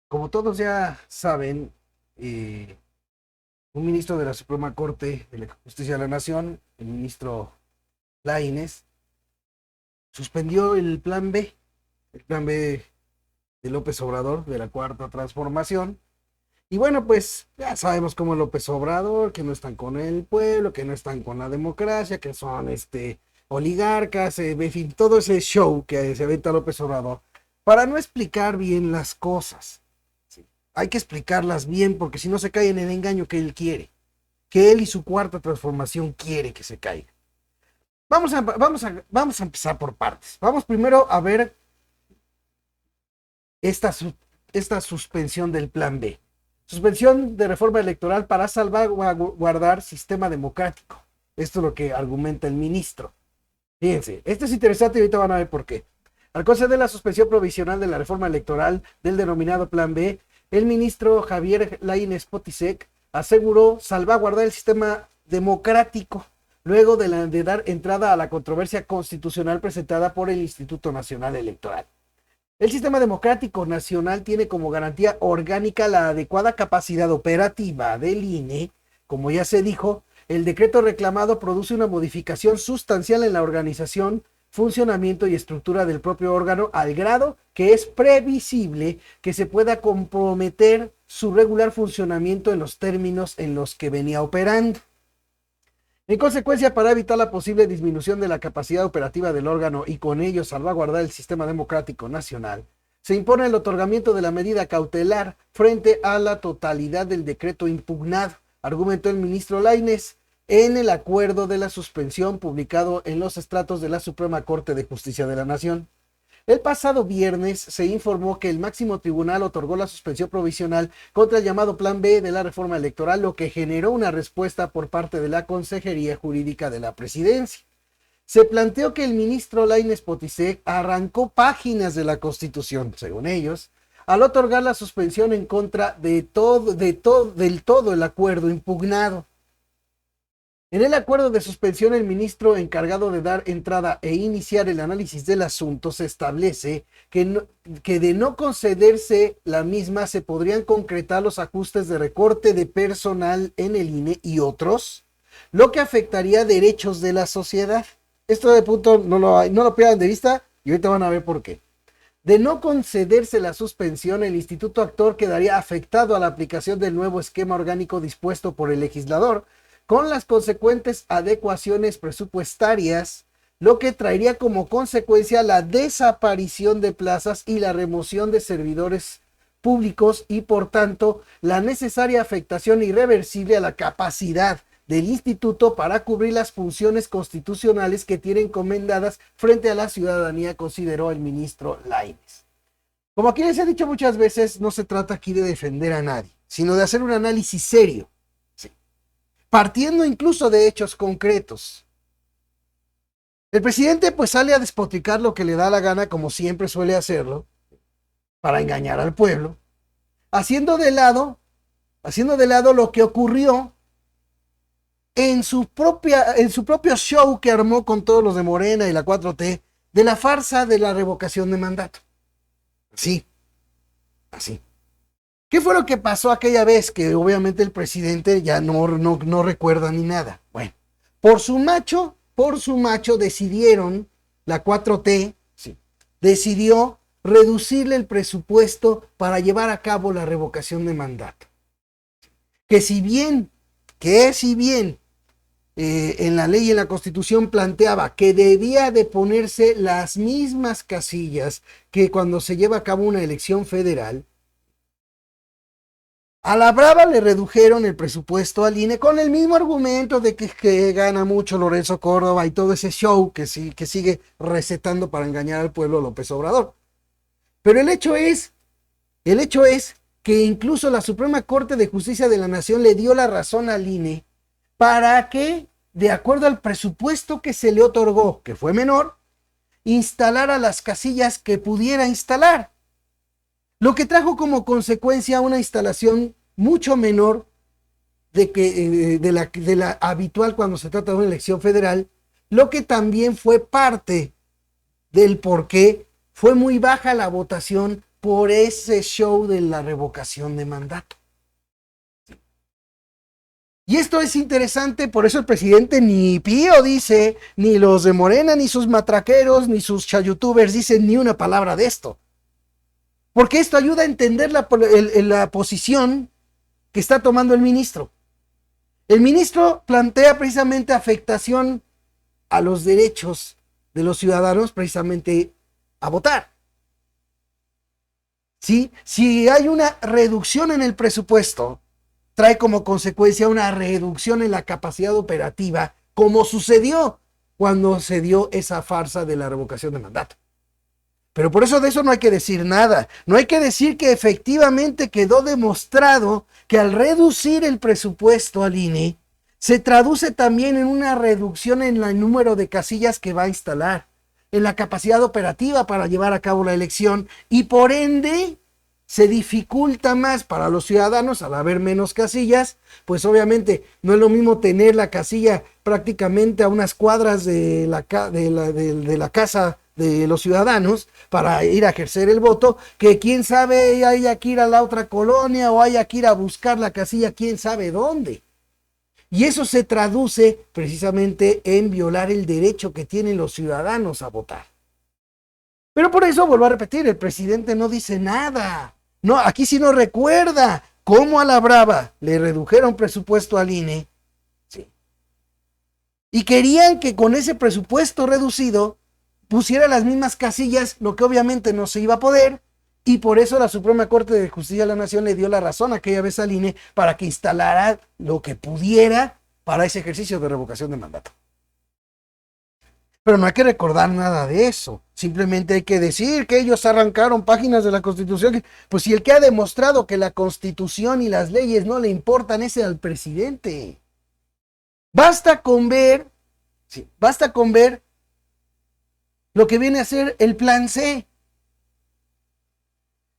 Como todos ya saben, eh, un ministro de la Suprema Corte de la Justicia de la Nación, el ministro Lainez, suspendió el plan B de López Obrador, de la Cuarta Transformación. Y bueno, pues ya sabemos cómo es López Obrador, que no están con el pueblo, que no están con la democracia, que son oligarcas, en fin, todo ese show que se aventa López Obrador, para no explicar bien las cosas. ¿Sí? Hay que explicarlas bien porque si no se cae en el engaño que él quiere, que él y su cuarta transformación quiere que se caiga. Vamos a empezar por partes. Vamos primero a ver esta, esta suspensión del plan B. Suspensión de reforma electoral para salvaguardar sistema democrático. Esto es lo que argumenta el ministro. Fíjense, esto es interesante y ahorita van a ver por qué. Al conceder la suspensión provisional de la reforma electoral del denominado Plan B, el ministro Javier Lainez Potisek aseguró salvaguardar el sistema democrático luego de dar entrada a la controversia constitucional presentada por el Instituto Nacional Electoral. El sistema democrático nacional tiene como garantía orgánica la adecuada capacidad operativa del INE. Como ya se dijo, el decreto reclamado produce una modificación sustancial en la organización, funcionamiento y estructura del propio órgano al grado que es previsible que se pueda comprometer su regular funcionamiento en los términos en los que venía operando. En consecuencia, para evitar la posible disminución de la capacidad operativa del órgano y con ello salvaguardar el sistema democrático nacional, se impone el otorgamiento de la medida cautelar frente a la totalidad del decreto impugnado, argumentó el ministro Lainez en el acuerdo de la suspensión publicado en los estratos de la Suprema Corte de Justicia de la Nación. El pasado viernes se informó que el máximo tribunal otorgó la suspensión provisional contra el llamado Plan B de la reforma electoral, lo que generó una respuesta por parte de la Consejería Jurídica de la Presidencia. Se planteó que el ministro Lainez Potisek arrancó páginas de la Constitución, según ellos, al otorgar la suspensión en contra del todo el acuerdo impugnado. En el acuerdo de suspensión, el ministro encargado de dar entrada e iniciar el análisis del asunto se establece que de no concederse la misma se podrían concretar los ajustes de recorte de personal en el INE y otros, lo que afectaría derechos de la sociedad. Esto de punto no lo pierdan de vista y ahorita van a ver por qué. De no concederse la suspensión, el instituto actor quedaría afectado a la aplicación del nuevo esquema orgánico dispuesto por el legislador, con las consecuentes adecuaciones presupuestarias, lo que traería como consecuencia la desaparición de plazas y la remoción de servidores públicos y por tanto la necesaria afectación irreversible a la capacidad del instituto para cubrir las funciones constitucionales que tiene encomendadas frente a la ciudadanía, consideró el ministro Lainez. Como aquí les he dicho muchas veces, no se trata aquí de defender a nadie, sino de hacer un análisis serio, partiendo incluso de hechos concretos. El presidente pues sale a despotricar lo que le da la gana, como siempre suele hacerlo, para engañar al pueblo, haciendo de lado lo que ocurrió en su propio show que armó con todos los de Morena y la 4T, de la farsa de la revocación de mandato. Así. ¿Qué fue lo que pasó aquella vez? Que obviamente el presidente ya no recuerda ni nada. Bueno, por su macho decidieron, la 4T, sí, decidió reducirle el presupuesto para llevar a cabo la revocación de mandato. Que si bien en la ley y en la Constitución planteaba que debía de ponerse las mismas casillas que cuando se lleva a cabo una elección federal, a la brava le redujeron el presupuesto al INE con el mismo argumento de que gana mucho Lorenzo Córdoba y todo ese show que sigue recetando para engañar al pueblo López Obrador. Pero el hecho es que incluso la Suprema Corte de Justicia de la Nación le dio la razón al INE para que, de acuerdo al presupuesto que se le otorgó, que fue menor, instalara las casillas que pudiera instalar. Lo que trajo como consecuencia una instalación mucho menor de la habitual cuando se trata de una elección federal, lo que también fue parte del por qué fue muy baja la votación por ese show de la revocación de mandato. Y esto es interesante, por eso el presidente ni pío dice, ni los de Morena, ni sus matraqueros, ni sus chayutubers dicen ni una palabra de esto. Porque esto ayuda a entender la posición que está tomando el ministro. El ministro plantea precisamente afectación a los derechos de los ciudadanos, precisamente a votar. ¿Sí? Si hay una reducción en el presupuesto, trae como consecuencia una reducción en la capacidad operativa, como sucedió cuando se dio esa farsa de la revocación de mandato. Pero por eso de eso no hay que decir nada. No hay que decir que efectivamente quedó demostrado que al reducir el presupuesto al INE, se traduce también en una reducción en el número de casillas que va a instalar, en la capacidad operativa para llevar a cabo la elección, y por ende se dificulta más para los ciudadanos al haber menos casillas. Pues obviamente no es lo mismo tener la casilla prácticamente a unas cuadras de la casa de los ciudadanos para ir a ejercer el voto, que quién sabe haya que ir a la otra colonia o haya que ir a buscar la casilla quién sabe dónde. Y eso se traduce precisamente en violar el derecho que tienen los ciudadanos a votar. Pero por eso, vuelvo a repetir, el presidente no dice nada. No, aquí sí no recuerda cómo a la brava le redujeron presupuesto al INE. Sí. Y querían que con ese presupuesto reducido pusiera las mismas casillas, lo que obviamente no se iba a poder. Y por eso la Suprema Corte de Justicia de la Nación le dio la razón aquella vez al INE para que instalara lo que pudiera para ese ejercicio de revocación de mandato. Pero no hay que recordar nada de eso. Simplemente hay que decir que ellos arrancaron páginas de la Constitución. Pues si el que ha demostrado que la Constitución y las leyes no le importan es al presidente. Basta con ver lo que viene a ser el Plan C.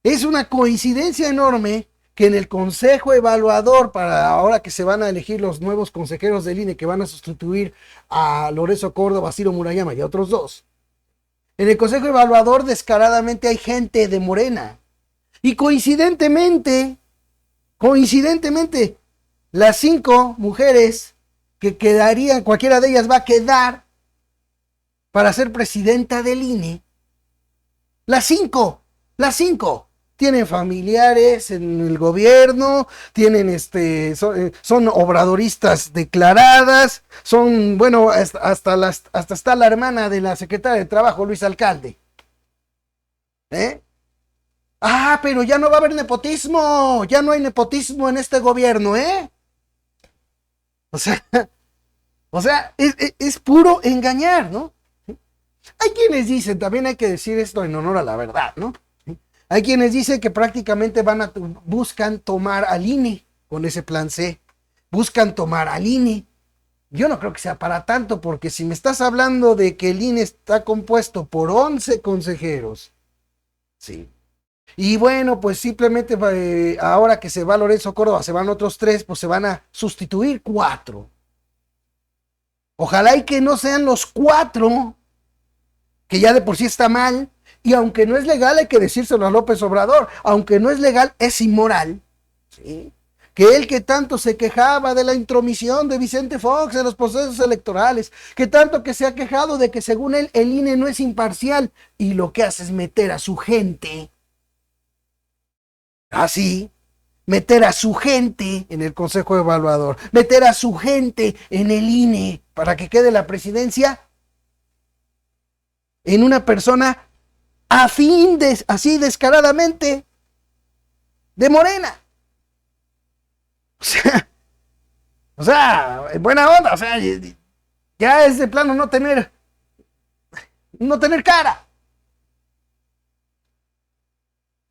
Es una coincidencia enorme que en el Consejo Evaluador, para ahora que se van a elegir los nuevos consejeros del INE que van a sustituir a Lorenzo Córdoba, Ciro Murayama y a otros dos, en el Consejo Evaluador descaradamente hay gente de Morena. Y coincidentemente, las 5 mujeres que quedarían, cualquiera de ellas va a quedar para ser presidenta del INE. Las cinco. Tienen familiares en el gobierno, tienen son obradoristas declaradas, son, bueno, hasta está la hermana de la secretaria de Trabajo, Luis Alcalde. Pero ya no va a haber nepotismo, ya no hay nepotismo en este gobierno, O sea, es puro engañar, ¿no? Hay quienes dicen, también hay que decir esto en honor a la verdad, ¿no? Hay quienes dicen que prácticamente buscan tomar al INE con ese plan C. Buscan tomar al INE. Yo no creo que sea para tanto, porque si me estás hablando de que el INE está compuesto por 11 consejeros, sí. Y bueno, pues simplemente ahora que se va Lorenzo Córdoba, se van otros 3, pues se van a sustituir 4. Ojalá y que no sean los 4, que ya de por sí está mal. Y aunque no es legal, hay que decírselo a López Obrador, aunque no es legal, es inmoral, ¿sí? Que él que tanto se quejaba de la intromisión de Vicente Fox en los procesos electorales, que tanto que se ha quejado de que según él el INE no es imparcial, y lo que hace es meter a su gente, así, meter a su gente en el Consejo Evaluador, meter a su gente en el INE para que quede la presidencia en una persona afín así descaradamente de Morena. O sea, en buena onda, o sea, ya es de plano no tener cara.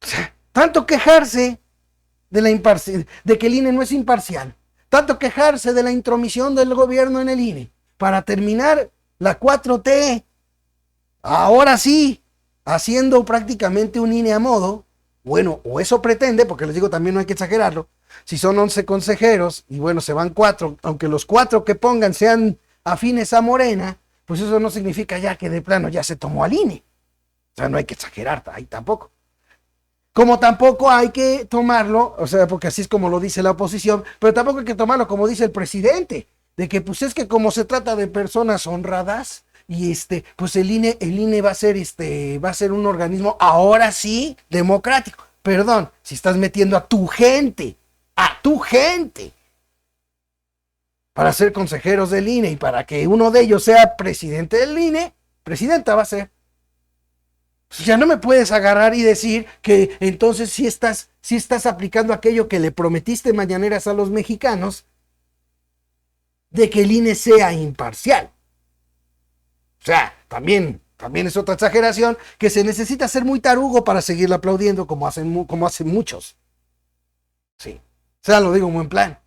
O sea, tanto quejarse de que el INE no es imparcial, tanto quejarse de la intromisión del gobierno en el INE, para terminar la 4T, ahora sí, haciendo prácticamente un INE a modo. Bueno, o eso pretende, porque les digo, también no hay que exagerarlo. Si son 11 consejeros y bueno, se van 4, aunque los 4 que pongan sean afines a Morena, pues eso no significa ya que de plano ya se tomó al INE. O sea, no hay que exagerar ahí tampoco. Como tampoco hay que tomarlo, o sea, porque así es como lo dice la oposición, pero tampoco hay que tomarlo como dice el presidente, de que pues es que como se trata de personas honradas y pues el INE va a ser un organismo ahora sí democrático. Perdón, si estás metiendo a tu gente para ser consejeros del INE y para que uno de ellos sea presidente del INE, presidenta va a ser. Ya no me puedes agarrar y decir que entonces sí estás aplicando aquello que le prometiste mañaneras a los mexicanos de que el INE sea imparcial. O sea, también es otra exageración que se necesita ser muy tarugo para seguirle aplaudiendo como hacen muchos. Sí. O sea, lo digo en buen plan.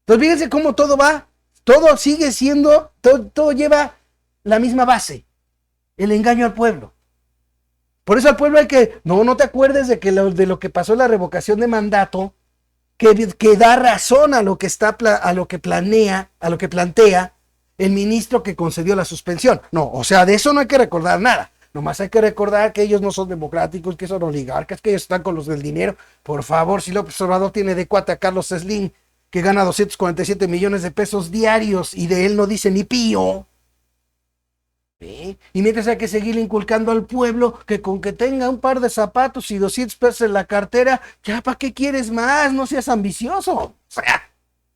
Entonces fíjense cómo todo va, todo sigue siendo, todo lleva la misma base, el engaño al pueblo. Por eso al pueblo hay que, no te acuerdes de lo que pasó en la revocación de mandato, que da razón a lo que a lo que plantea el ministro que concedió la suspensión. No, o sea, de eso no hay que recordar nada. Nomás hay que recordar que ellos no son democráticos, que son oligarcas, que ellos están con los del dinero. Por favor, si López Obrador tiene de cuate a Carlos Slim, que gana 247 millones de pesos diarios y de él no dice ni pío. ¿Sí? Y mientras hay que seguir inculcando al pueblo que con que tenga un par de zapatos y 200 pesos en la cartera, ya para qué quieres más, no seas ambicioso. O sea,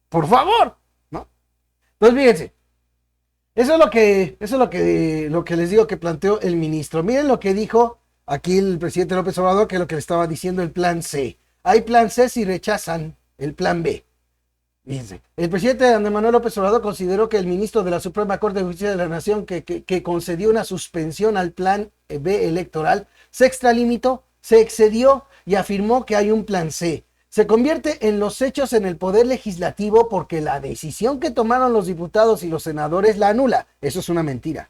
por favor, ¿no? Pues fíjense, lo que les digo que planteó el ministro. Miren lo que dijo aquí el presidente López Obrador, que es lo que le estaba diciendo el plan C. Hay plan C si rechazan el plan B. Fíjense, el presidente Andrés Manuel López Obrador consideró que el ministro de la Suprema Corte de Justicia de la Nación, que concedió una suspensión al plan B electoral, se extralimitó, se excedió y afirmó que hay un plan C. Se convierte en los hechos en el poder legislativo porque la decisión que tomaron los diputados y los senadores la anula. Eso es una mentira.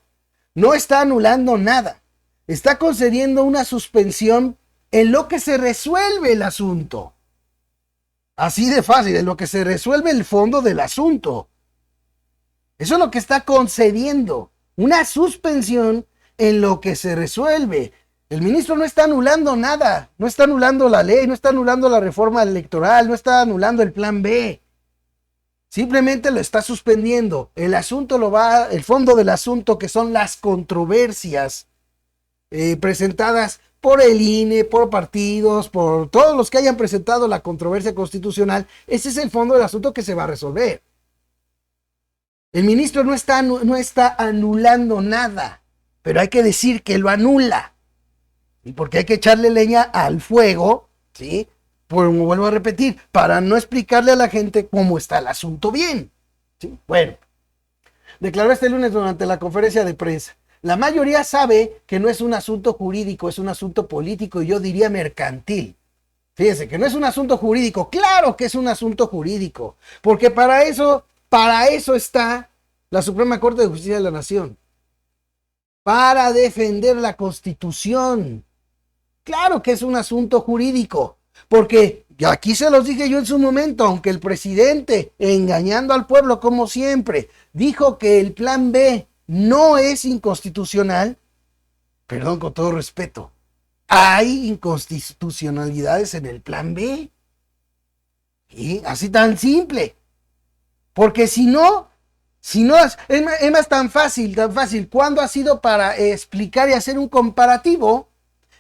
No está anulando nada. Está concediendo una suspensión en lo que se resuelve el asunto. Así de fácil, en lo que se resuelve el fondo del asunto. Eso es lo que está concediendo. Una suspensión en lo que se resuelve. El ministro no está anulando nada. No está anulando la ley, no está anulando la reforma electoral, no está anulando el plan B. Simplemente lo está suspendiendo. El fondo del asunto, que son las controversias presentadas por el INE, por partidos, por todos los que hayan presentado la controversia constitucional. Ese es el fondo del asunto que se va a resolver. El ministro no está anulando nada, pero hay que decir que lo anula. Y porque hay que echarle leña al fuego, ¿sí? Como vuelvo a repetir, para no explicarle a la gente cómo está el asunto bien. ¿Sí? Bueno, declaró este lunes durante la conferencia de prensa. La mayoría sabe que no es un asunto jurídico, es un asunto político y yo diría mercantil. Fíjense que no es un asunto jurídico, claro que es un asunto jurídico, porque para eso está la Suprema Corte de Justicia de la Nación, para defender la Constitución. Claro que es un asunto jurídico, porque aquí se los dije yo en su momento, aunque el presidente, engañando al pueblo como siempre, dijo que el plan B no es inconstitucional, perdón, con todo respeto, hay inconstitucionalidades en el plan B. ¿Sí? Así tan simple. Porque si no es más tan fácil. ¿Cuándo ha sido para explicar y hacer un comparativo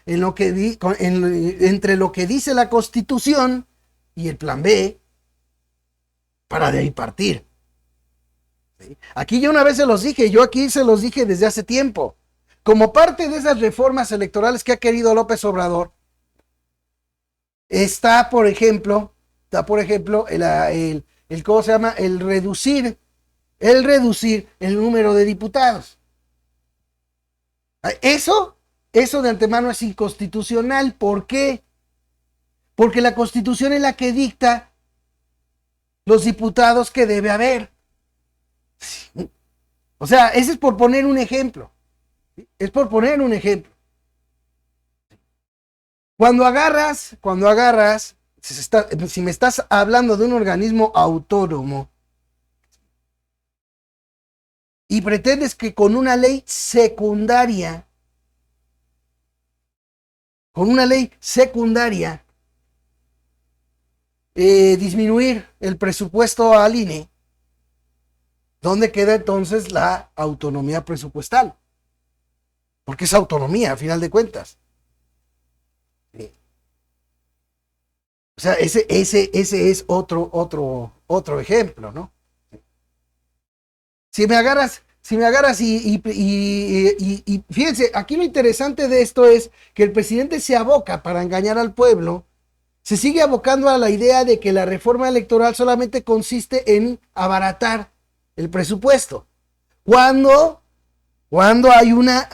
entre lo que dice la Constitución y el plan B para de ahí partir? ¿Sí? Aquí yo una vez se los dije, desde hace tiempo. Como parte de esas reformas electorales que ha querido López Obrador, está, por ejemplo, ¿cómo se llama? El reducir el número de diputados. Eso de antemano es inconstitucional. ¿Por qué? Porque la Constitución es la que dicta los diputados que debe haber. O sea, ese es por poner un ejemplo. Es por poner un ejemplo. Cuando agarras, si me estás hablando de un organismo autónomo y pretendes que con una ley secundaria con una ley secundaria, disminuir el presupuesto al INE, ¿dónde queda entonces la autonomía presupuestal? Porque es autonomía, a final de cuentas. Sí. O sea, ese es otro ejemplo, ¿no? Si me agarras y fíjense, aquí lo interesante de esto es que el presidente se aboca para engañar al pueblo, se sigue abocando a la idea de que la reforma electoral solamente consiste en abaratar el presupuesto. Cuando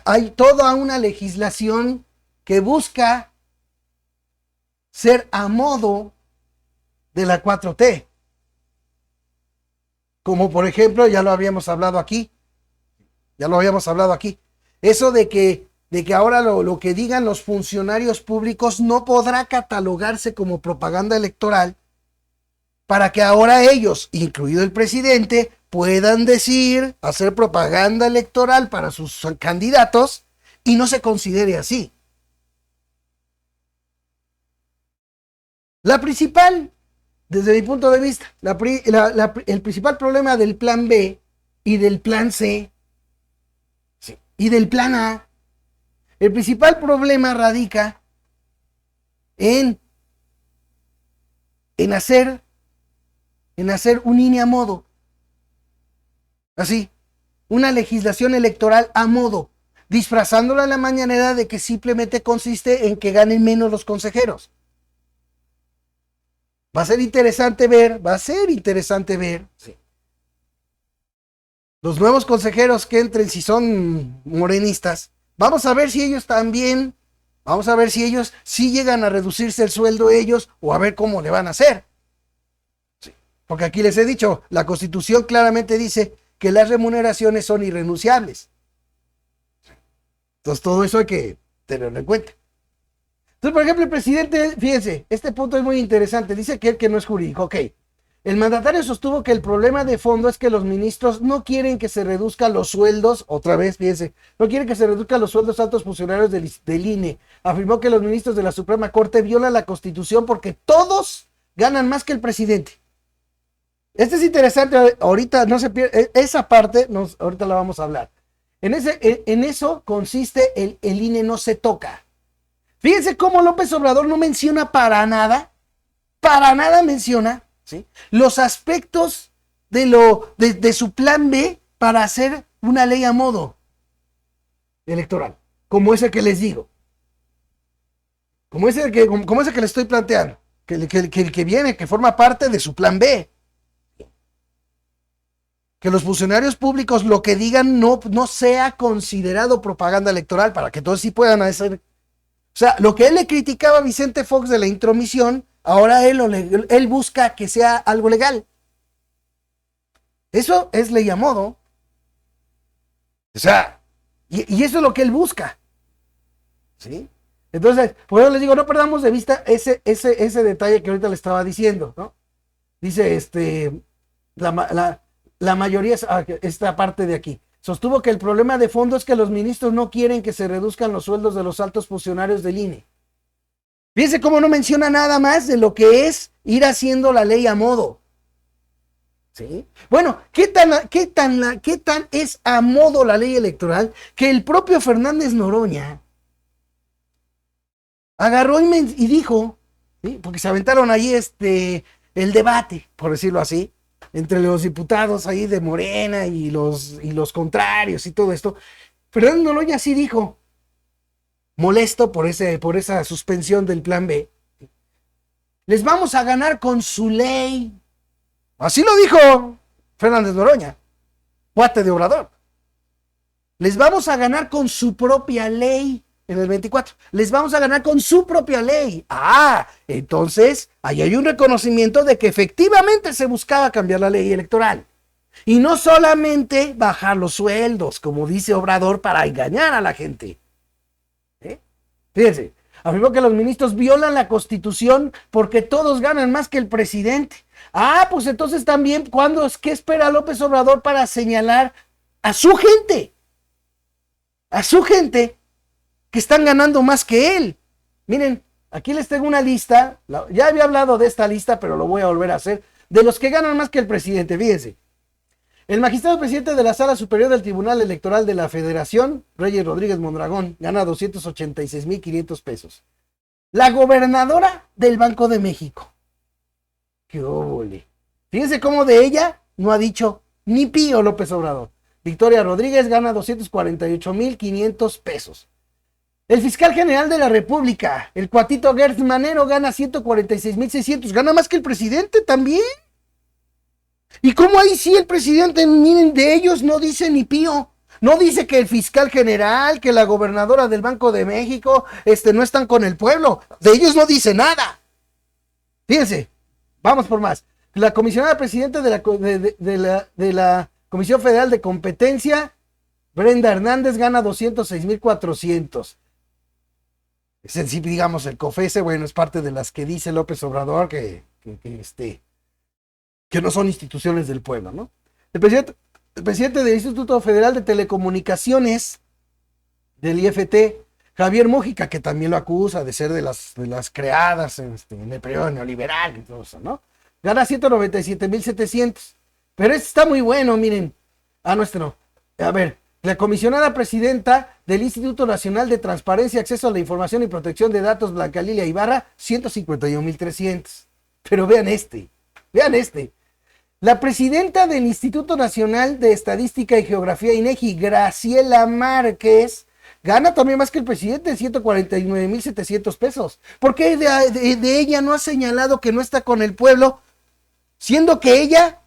hay toda una legislación que busca ser a modo de la 4T. Como por ejemplo, ya lo habíamos hablado aquí. Eso de que ahora lo que digan los funcionarios públicos no podrá catalogarse como propaganda electoral, para que ahora ellos, incluido el presidente, puedan hacer propaganda electoral para sus candidatos y no se considere así. La principal, desde mi punto de vista, el principal problema del plan B y del plan C, sí, y del plan A, el principal problema radica en hacer un INE a modo. Así, una legislación electoral a modo, disfrazándola en la mañanera de que simplemente consiste en que ganen menos los consejeros. Va a ser interesante ver, sí, los nuevos consejeros que entren, si son morenistas. Vamos a ver si ellos sí llegan a reducirse el sueldo ellos, o a ver cómo le van a hacer. Sí. Porque aquí les he dicho, la Constitución claramente dice que las remuneraciones son irrenunciables. Entonces todo eso hay que tenerlo en cuenta. Entonces, por ejemplo, el presidente, fíjense, este punto es muy interesante, dice que no es jurídico. Ok, el mandatario sostuvo que el problema de fondo es que los ministros no quieren que se reduzcan los sueldos, otra vez, fíjense, no quieren que se reduzcan los sueldos a altos funcionarios del INE. Afirmó que los ministros de la Suprema Corte violan la Constitución porque todos ganan más que el presidente. Este es interesante, ahorita no se pierde, esa parte, ahorita la vamos a hablar. En eso consiste el INE no se toca. Fíjense cómo López Obrador no menciona para nada menciona, ¿sí?, los aspectos de su plan B para hacer una ley a modo electoral, como ese que les digo, como ese que les estoy planteando, que viene, que forma parte de su plan B. Que los funcionarios públicos lo que digan no sea considerado propaganda electoral, para que todos sí puedan hacer. O sea, lo que él le criticaba a Vicente Fox de la intromisión, ahora él busca que sea algo legal. Eso es ley a modo. O sea, y eso es lo que él busca. ¿Sí? Entonces, por eso les digo, no perdamos de vista ese detalle que ahorita le estaba diciendo, ¿no? Dice, la mayoría, esta parte de aquí, sostuvo que el problema de fondo es que los ministros no quieren que se reduzcan los sueldos de los altos funcionarios del INE. Fíjense cómo no menciona nada más de lo que es ir haciendo la ley a modo. ¿Sí? Bueno, ¿qué tan es a modo la ley electoral que el propio Fernández Noroña agarró y dijo, ¿sí?, porque se aventaron ahí el debate, por decirlo así, entre los diputados ahí de Morena y los contrarios y todo esto? Fernández Noroña sí dijo, molesto por esa suspensión del plan B, les vamos a ganar con su ley. Así lo dijo Fernández Noroña, cuate de Obrador. Les vamos a ganar con su propia ley en el 24. Les vamos a ganar con su propia ley. Entonces, ahí hay un reconocimiento de que efectivamente se buscaba cambiar la ley electoral. Y no solamente bajar los sueldos, como dice Obrador, para engañar a la gente. Fíjense, afirmó que los ministros violan la Constitución porque todos ganan más que el presidente. Pues entonces también, ¿qué espera López Obrador para señalar a su gente? A su gente que están ganando más que él. Miren, aquí les tengo una lista, ya había hablado de esta lista, pero lo voy a volver a hacer, de los que ganan más que el presidente, fíjense. El magistrado presidente de la Sala Superior del Tribunal Electoral de la Federación, Reyes Rodríguez Mondragón, gana 286,500 pesos. La gobernadora del Banco de México. ¡Qué óvole! Fíjense cómo de ella no ha dicho ni pío López Obrador. Victoria Rodríguez gana 248,500 pesos. El fiscal general de la República, el cuatito Gertz Manero, gana 146,600. Gana más que el presidente también. ¿Y cómo ahí sí el presidente, miren, de ellos no dice ni pío? No dice que el fiscal general, que la gobernadora del Banco de México, no están con el pueblo. De ellos no dice nada. Fíjense, vamos por más. La comisionada presidenta de la Comisión Federal de Competencia, Brenda Hernández, gana 206,400. Es en sí, digamos, el COFESE, bueno, es parte de las que dice López Obrador que no son instituciones del pueblo, ¿no? El presidente del Instituto Federal de Telecomunicaciones, del IFT, Javier Mújica, que también lo acusa de ser de las creadas en el periodo neoliberal y todo eso, ¿no? Gana 197,700. Pero este está muy bueno, miren. No. A ver, la comisionada presidenta del Instituto Nacional de Transparencia, Acceso a la Información y Protección de Datos, Blanca Lilia Ibarra, 151,300. Pero vean este. La presidenta del Instituto Nacional de Estadística y Geografía, INEGI, Graciela Márquez, gana también más que el presidente, 149,700 pesos. ¿Por qué de ella no ha señalado que no está con el pueblo, siendo que ella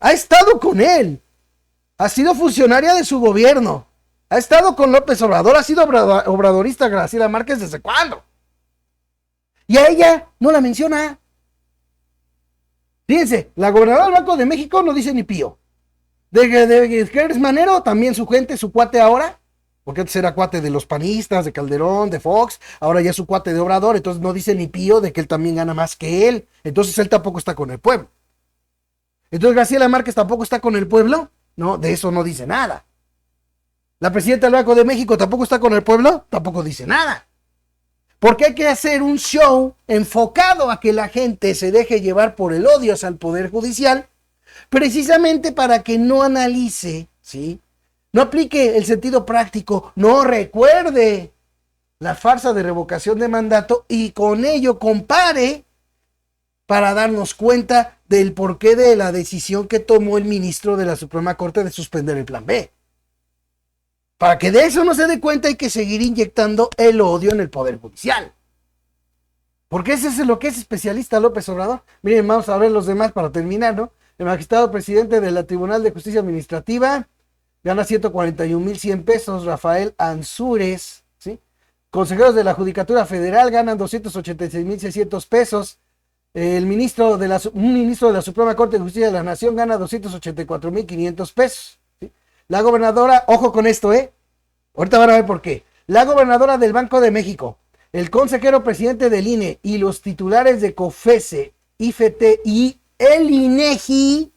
ha estado con él? Ha sido funcionaria de su gobierno. Ha estado con López Obrador, ha sido obradorista Graciela Márquez, ¿desde cuándo? Y a ella no la menciona. Fíjense, la gobernadora del Banco de México no dice ni pío. De Gertz Manero, también su gente, su cuate ahora, porque antes era cuate de los panistas, de Calderón, de Fox, ahora ya es su cuate de Obrador, entonces no dice ni pío de que él también gana más que él, entonces él tampoco está con el pueblo. Entonces Graciela Márquez tampoco está con el pueblo, no, de eso no dice nada. La presidenta del Banco de México tampoco está con el pueblo, tampoco dice nada. Porque hay que hacer un show enfocado a que la gente se deje llevar por el odio hacia el Poder Judicial, precisamente para que no analice, ¿sí? No aplique el sentido práctico, no recuerde la farsa de revocación de mandato y con ello compare para darnos cuenta del porqué de la decisión que tomó el ministro de la Suprema Corte de suspender el Plan B. Para que de eso no se dé cuenta hay que seguir inyectando el odio en el Poder Judicial. Porque ese es lo que es especialista López Obrador. Miren, vamos a ver los demás para terminar, ¿no? El magistrado presidente de la Tribunal de Justicia Administrativa gana 141,100 pesos. Rafael Ansúrez, ¿sí? Consejeros de la Judicatura Federal ganan 286,600 pesos. Un ministro de la Suprema Corte de Justicia de la Nación gana 284,500 pesos. La gobernadora, ojo con esto, ahorita van a ver por qué. La gobernadora del Banco de México, el consejero presidente del INE y los titulares de COFESE, IFT y el INEGI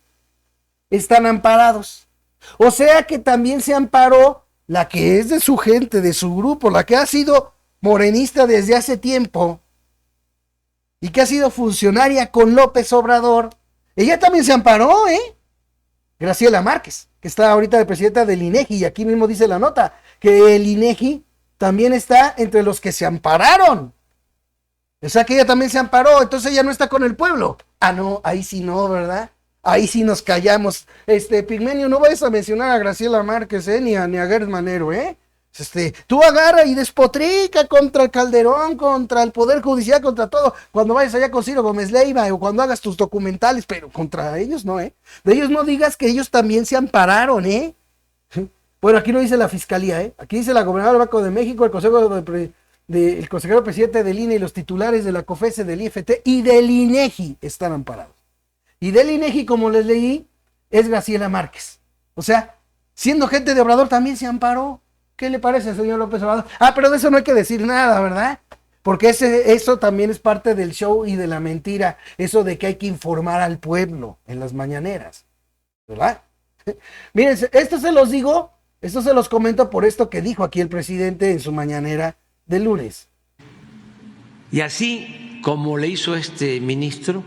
están amparados. O sea que también se amparó la que es de su gente, de su grupo, la que ha sido morenista desde hace tiempo y que ha sido funcionaria con López Obrador. Ella también se amparó, Graciela Márquez, que está ahorita de presidenta del INEGI, y aquí mismo dice la nota, que el INEGI también está entre los que se ampararon. O sea que ella también se amparó, entonces ella no está con el pueblo. Ah, no, ahí sí no, ¿verdad? Ahí sí nos callamos. Pigmenio, no vayas a mencionar a Graciela Márquez, ni a Gertz Manero, tú agarra y despotrica contra el Calderón, contra el Poder Judicial, contra todo, cuando vayas allá con Ciro Gómez Leiva o cuando hagas tus documentales, pero contra ellos no, De ellos no digas que ellos también se ampararon, Bueno, aquí no dice la fiscalía, Aquí dice la gobernadora del Banco de México, el consejero presidente del INE y los titulares de la COFESE, del IFT y del INEGI están amparados. Y del INEGI, como les leí, es Graciela Márquez. O sea, siendo gente de Obrador también se amparó. ¿Qué le parece, señor López Obrador? Pero de eso no hay que decir nada, ¿verdad? Porque eso también es parte del show y de la mentira. Eso de que hay que informar al pueblo en las mañaneras, ¿verdad? Miren, esto se los comento por esto que dijo aquí el presidente en su mañanera del lunes. Y así como le hizo este ministro,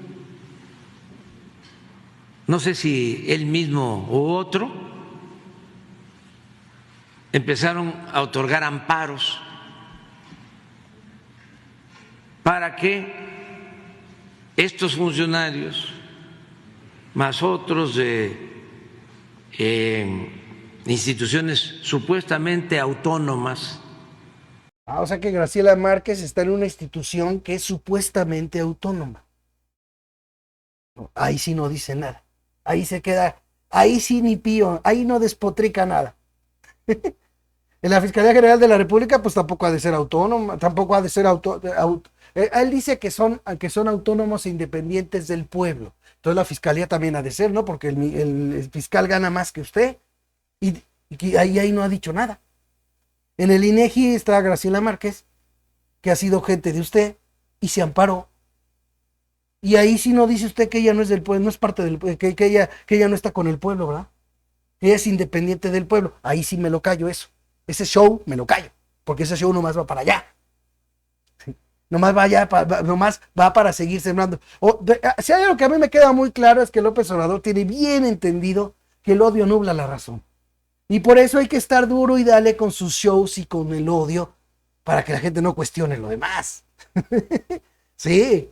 no sé si él mismo u otro, empezaron a otorgar amparos para que estos funcionarios, más otros de instituciones supuestamente autónomas. O sea que Graciela Márquez está en una institución que es supuestamente autónoma. No, ahí sí no dice nada. Ahí se queda, ahí sí ni pío, ahí no despotrica nada. En la Fiscalía General de la República, pues tampoco ha de ser autónoma, tampoco ha de ser él dice que son autónomos e independientes del pueblo. Entonces la Fiscalía también ha de ser, ¿no? Porque el fiscal gana más que usted y ahí no ha dicho nada. En el INEGI está Graciela Márquez, que ha sido gente de usted y se amparó. Y ahí sí no dice usted que ella no es del pueblo, no es parte del pueblo, que ella no está con el pueblo, ¿verdad? Que ella es independiente del pueblo. Ahí sí me lo callo eso. Ese show me lo callo, porque ese show nomás va para allá. ¿Sí? Nomás va para seguir sembrando. Si hay algo que a mí me queda muy claro es que López Obrador tiene bien entendido que el odio nubla la razón. Y por eso hay que estar duro y darle con sus shows y con el odio para que la gente no cuestione lo demás. Sí,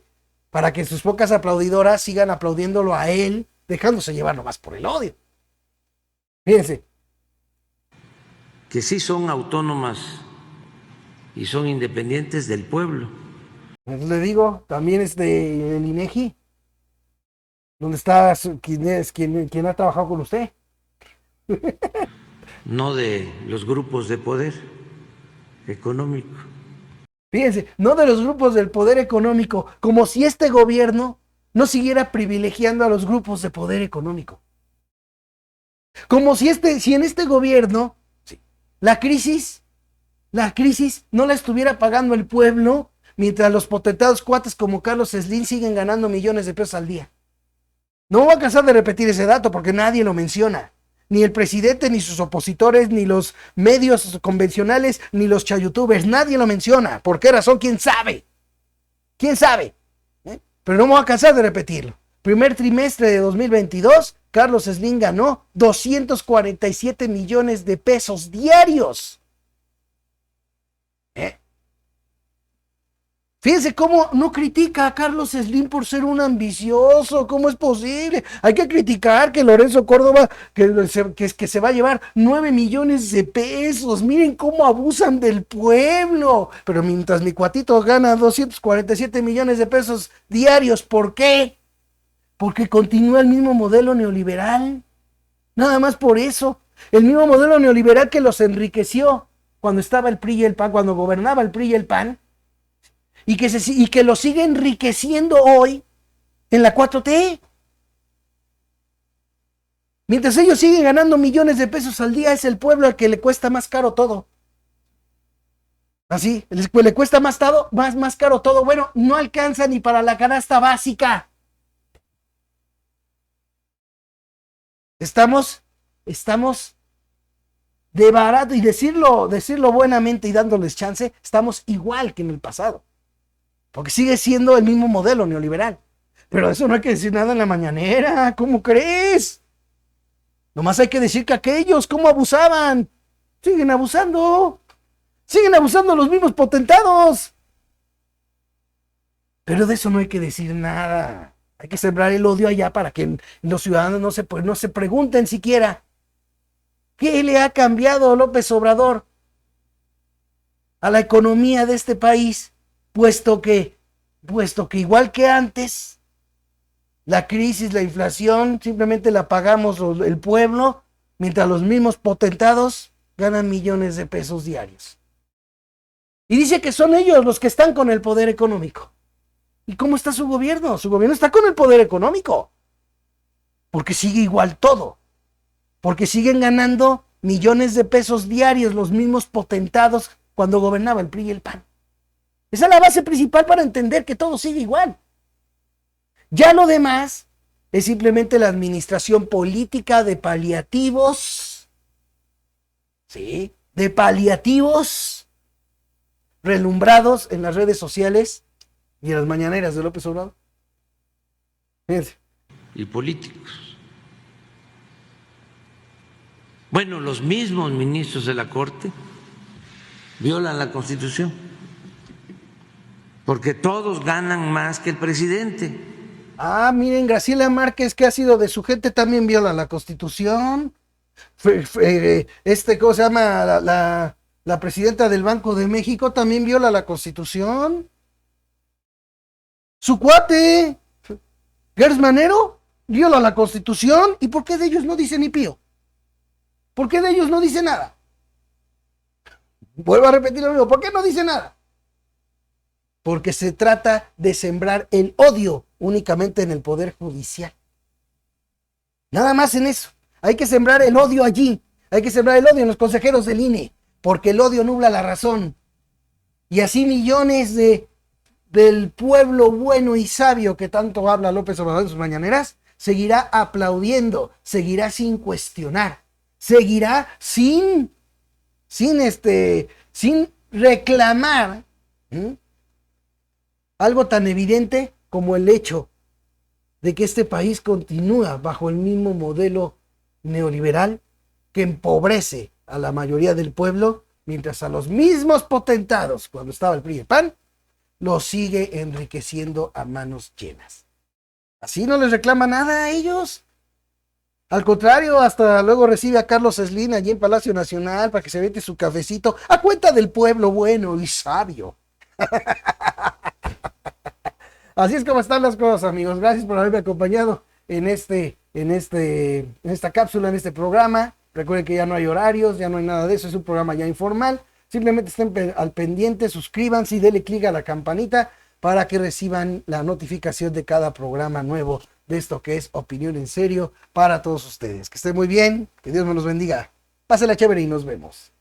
para que sus pocas aplaudidoras sigan aplaudiéndolo a él, dejándose llevar nomás por el odio. Fíjense. Que sí son autónomas y son independientes del pueblo. Pues le digo, también es del INEGI, donde está quien ha trabajado con usted. No de los grupos de poder económico. Fíjense, no de los grupos del poder económico, como si este gobierno no siguiera privilegiando a los grupos de poder económico. Como si en este gobierno la crisis no la estuviera pagando el pueblo, mientras los potentados cuates como Carlos Slim siguen ganando millones de pesos al día. No me voy a cansar de repetir ese dato porque nadie lo menciona. Ni el presidente, ni sus opositores, ni los medios convencionales, ni los chayutubers. Nadie lo menciona. ¿Por qué razón? ¿Quién sabe? ¿Quién sabe? Pero no me voy a cansar de repetirlo. Primer trimestre de 2022, Carlos Slim ganó 247 millones de pesos diarios. Fíjense cómo no critica a Carlos Slim por ser un ambicioso. ¿Cómo es posible? Hay que criticar que Lorenzo Córdoba, que se va a llevar 9 millones de pesos. Miren cómo abusan del pueblo. Pero mientras mi cuatito gana 247 millones de pesos diarios, ¿por qué? Porque continúa el mismo modelo neoliberal. Nada más por eso. El mismo modelo neoliberal que los enriqueció cuando estaba el PRI y el PAN, cuando gobernaba el PRI y el PAN. Y que lo sigue enriqueciendo hoy en la 4T. Mientras ellos siguen ganando millones de pesos al día, es el pueblo al que le cuesta más caro todo. Así, le cuesta más caro todo. Bueno, no alcanza ni para la canasta básica. Estamos de barato, y decirlo buenamente y dándoles chance, estamos igual que en el pasado. Porque sigue siendo el mismo modelo neoliberal. Pero eso no hay que decir nada en la mañanera. ¿Cómo crees? Nomás hay que decir que aquellos, ¿cómo abusaban? Siguen abusando. Siguen abusando los mismos potentados. Pero de eso no hay que decir nada. Hay que sembrar el odio allá para que los ciudadanos no se pregunten siquiera ¿qué le ha cambiado López Obrador a la economía de este país? Puesto que igual que antes, la crisis, la inflación, simplemente la pagamos el pueblo, mientras los mismos potentados ganan millones de pesos diarios. Y dice que son ellos los que están con el poder económico. ¿Y cómo está su gobierno? Su gobierno está con el poder económico. Porque sigue igual todo. Porque siguen ganando millones de pesos diarios los mismos potentados cuando gobernaba el PRI y el PAN. Esa es la base principal para entender que todo sigue igual. Ya lo demás es simplemente la administración política de paliativos. ¿Sí? De paliativos relumbrados en las redes sociales Y en las mañaneras de López Obrador. Fíjense. Y políticos. Bueno, los mismos ministros de la Corte violan la Constitución, porque todos ganan más que el presidente. Ah, miren, Graciela Márquez, que ha sido de su gente, también viola la Constitución. ¿Cómo se llama? La presidenta del Banco de México también viola la Constitución. Su cuate, Gers Manero, viola la Constitución. ¿Y por qué de ellos no dice ni pío? ¿Por qué de ellos no dice nada? Vuelvo a repetir lo mismo. ¿Por qué no dice nada? Porque se trata de sembrar el odio únicamente en el Poder Judicial. Nada más en eso. Hay que sembrar el odio allí. Hay que sembrar el odio en los consejeros del INE. Porque el odio nubla la razón. Y así millones del pueblo bueno y sabio que tanto habla López Obrador en sus mañaneras, seguirá aplaudiendo, seguirá sin cuestionar, seguirá sin reclamar algo tan evidente como el hecho de que este país continúa bajo el mismo modelo neoliberal que empobrece a la mayoría del pueblo, mientras a los mismos potentados, cuando estaba el PRI y el PAN, los sigue enriqueciendo a manos llenas. Así no les reclama nada a ellos. Al contrario, hasta luego recibe a Carlos Slim allí en Palacio Nacional para que se vete su cafecito a cuenta del pueblo bueno y sabio. Así es como están las cosas, amigos. Gracias por haberme acompañado en esta cápsula, en este programa. Recuerden que ya no hay horarios, ya no hay nada de eso. Es un programa ya informal. Simplemente estén al pendiente, suscríbanse y denle clic a la campanita para que reciban la notificación de cada programa nuevo de esto que es Opinión en Serio para todos ustedes. Que estén muy bien, que Dios me los bendiga. Pásenla chévere y nos vemos.